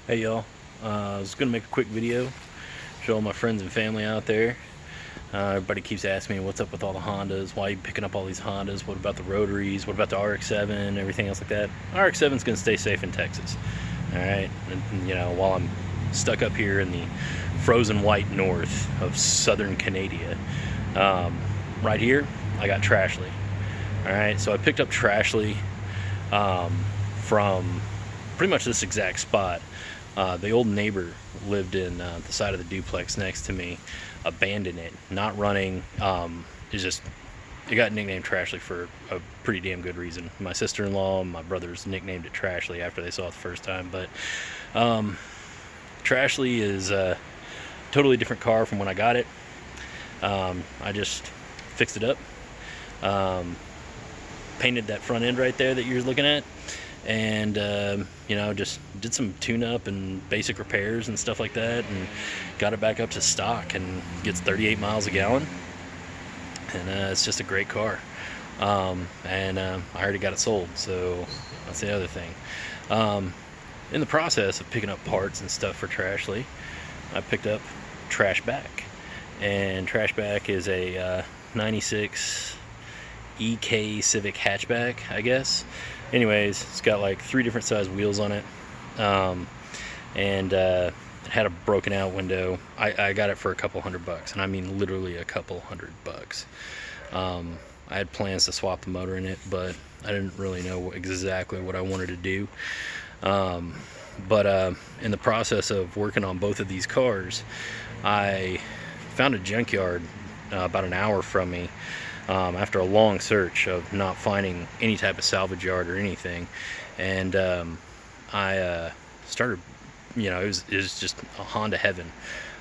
Hey y'all, I was gonna make a quick video, show all my friends and family out there. Everybody keeps asking me what's up with all the Hondas, why are you picking up all these Hondas, what about the rotaries, what about the RX-7, everything else like that. RX-7 is gonna stay safe in Texas, alright? And, you know, while I'm stuck up here in the frozen white north of southern Canada, right here, I got Trashly. Alright, so I picked up Trashly from pretty much this exact spot. The old neighbor lived in the side of the duplex next to me, abandoned it, not running. It got nicknamed Trashly for a pretty damn good reason. My sister-in-law and my brothers nicknamed it Trashly after they saw it the first time. But Trashly is a totally different car from when I got it. I just fixed it up, painted that front end right there that you're looking at, and you know, just did some tune-up and basic repairs and stuff like that, and got it back up to stock, and gets 38 miles a gallon, and it's just a great car. I already got it sold, so that's the other thing. In the process of picking up parts and stuff for Trashly, I picked up Trashback, and Trashback is a 96 EK Civic hatchback, I guess. Anyways, it's got like 3 different size wheels on it, and it had a broken out window. I got it for a couple $100, and I mean literally a couple $100. I had plans to swap the motor in it, but I didn't really know exactly what I wanted to do. In the process of working on both of these cars, I found a junkyard about an hour from me, after a long search of not finding any type of salvage yard or anything. And I started, you know, it was just a Honda heaven.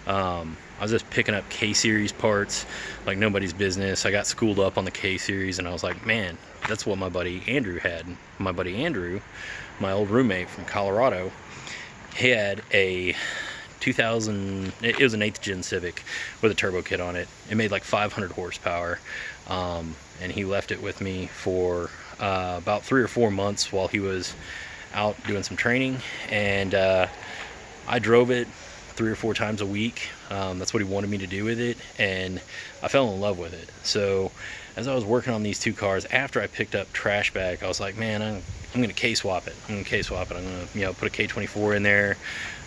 I was just picking up K-Series parts like nobody's business. I got schooled up on the K-Series, and I was like, man, that's what my buddy Andrew had. My buddy Andrew, my old roommate from Colorado, he had a 2000, it was an 8th gen Civic with a turbo kit on it. It made like 500 horsepower, and he left it with me for about 3 or 4 months while he was out doing some training, and I drove it 3 or 4 times a week. That's what he wanted me to do with it, and I fell in love with it. So as I was working on these 2 cars, after I picked up Trashback, I was like, man, I'm going to K-swap it. I'm going to, you know, put a K24 in there.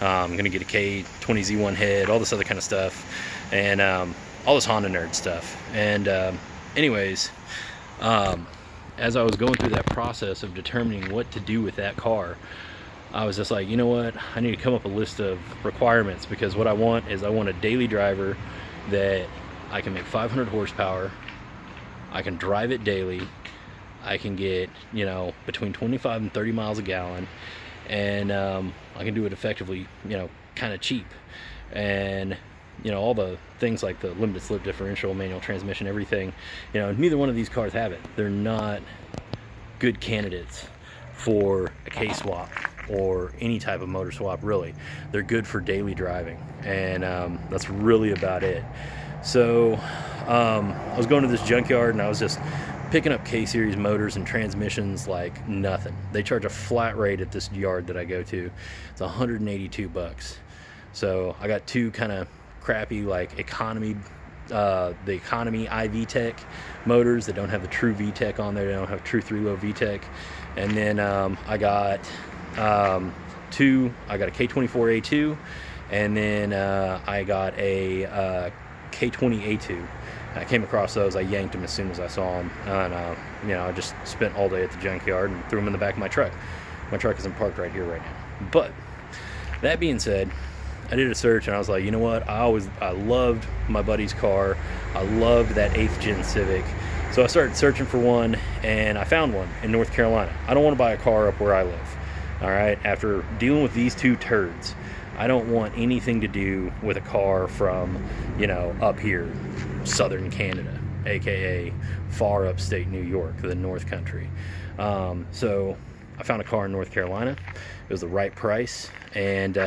I'm going to get a K20Z1 head, all this other kind of stuff, and all this Honda nerd stuff. And anyways, as I was going through that process of determining what to do with that car, I was just like, you know what, I need to come up with a list of requirements, because what I want is, I want a daily driver that I can make 500 horsepower, I can drive it daily, I can get, you know, between 25 and 30 miles a gallon, and I can do it effectively, you know, kind of cheap. And you know, all the things like the limited slip differential, manual transmission, everything, you know, neither one of these cars have it. They're not good candidates for a K-swap or any type of motor swap, really. They're good for daily driving, and that's really about it. So I was going to this junkyard, and I was just picking up K-Series motors and transmissions like nothing. They charge a flat rate at this yard that I go to. It's $182. So I got 2 kind of crappy, like economy, the economy iVTEC motors that don't have the true VTEC on there. They don't have true 3-low VTEC. And then I got I got a K24A2, and then I got a K20A2. I came across those. I yanked them as soon as I saw them, and you know, I just spent all day at the junkyard and threw them in the back of my truck. My truck isn't parked right here right now. But that being said, I did a search, and I was like, you know what, I loved my buddy's car. I loved that 8th gen Civic. So I started searching for one, and I found one in North Carolina. I don't want to buy a car up where I live. All right, after dealing with these 2 turds, I don't want anything to do with a car from, you know, up here, southern Canada, aka far upstate New York, the North Country. So I found a car in North Carolina. It was the right price, and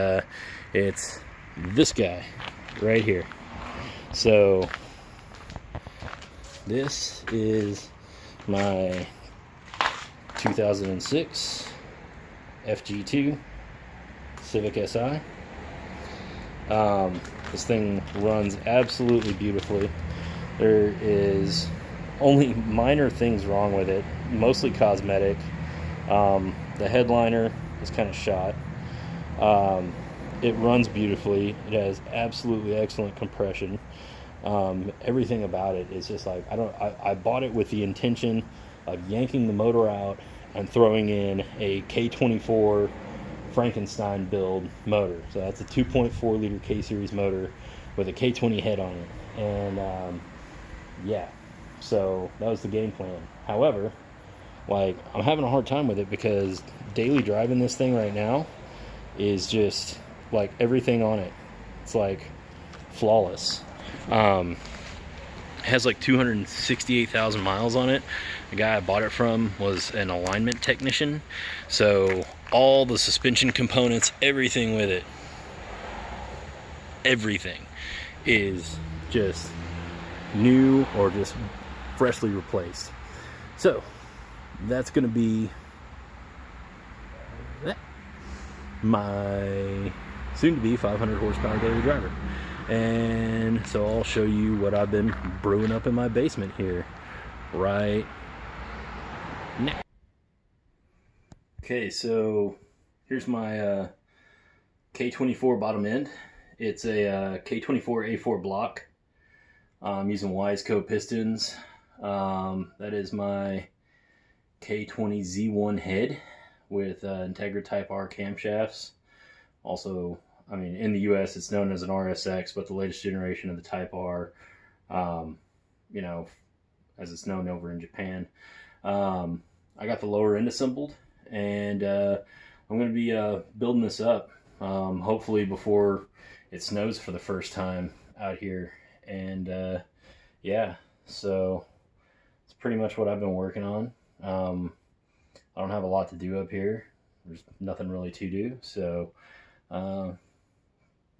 it's this guy right here. So this is my 2006 FG2 Civic Si. This thing runs absolutely beautifully. There is only minor things wrong with it, mostly cosmetic. The headliner is kind of shot. It runs beautifully. It has absolutely excellent compression. Everything about it is just like, I bought it with the intention of yanking the motor out and throwing in a K24 Frankenstein build motor. So that's a 2.4 liter K series motor with a K20 head on it. And yeah, so that was the game plan. However, like, I'm having a hard time with it because daily driving this thing right now is just like everything on it. It's like flawless. It has like 268,000 miles on it. The guy I bought it from was an alignment technician, so all the suspension components, everything with it, everything is just new or just freshly replaced. So that's gonna be my soon-to-be 500 horsepower daily driver. And so I'll show you what I've been brewing up in my basement here right now. Okay, so here's my K24 bottom end. It's a K24 A4 block. I'm using Wiseco pistons. That is my K20 Z1 head with Integra Type R camshafts. Also, I mean, in the US it's known as an RSX, but the latest generation of the Type R, you know, as it's known over in Japan. I got the lower end assembled, and I'm going to be building this up, hopefully before it snows for the first time out here. And yeah, so it's pretty much what I've been working on. I don't have a lot to do up here. There's nothing really to do, so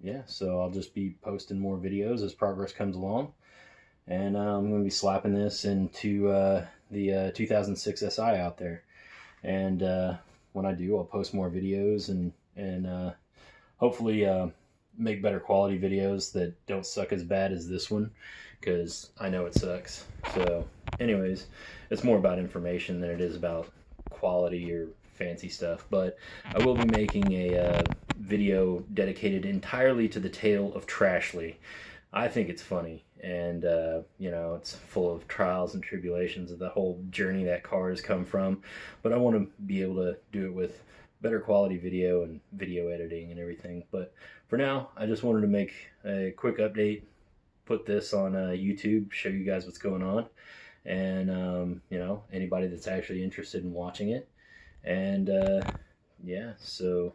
yeah, so I'll just be posting more videos as progress comes along. And I'm going to be slapping this into the 2006 Si out there. And when I do, I'll post more videos and hopefully make better quality videos that don't suck as bad as this one, because I know it sucks. So anyways, it's more about information than it is about quality or fancy stuff. But I will be making a video dedicated entirely to the tale of Trashly. I think it's funny, and you know, it's full of trials and tribulations of the whole journey that car has come from. But I want to be able to do it with better quality video and video editing and everything. But for now, I just wanted to make a quick update, put this on YouTube, show you guys what's going on, and you know, anybody that's actually interested in watching it. And yeah, so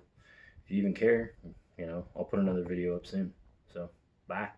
if you even care, you know, I'll put another video up soon. So bye.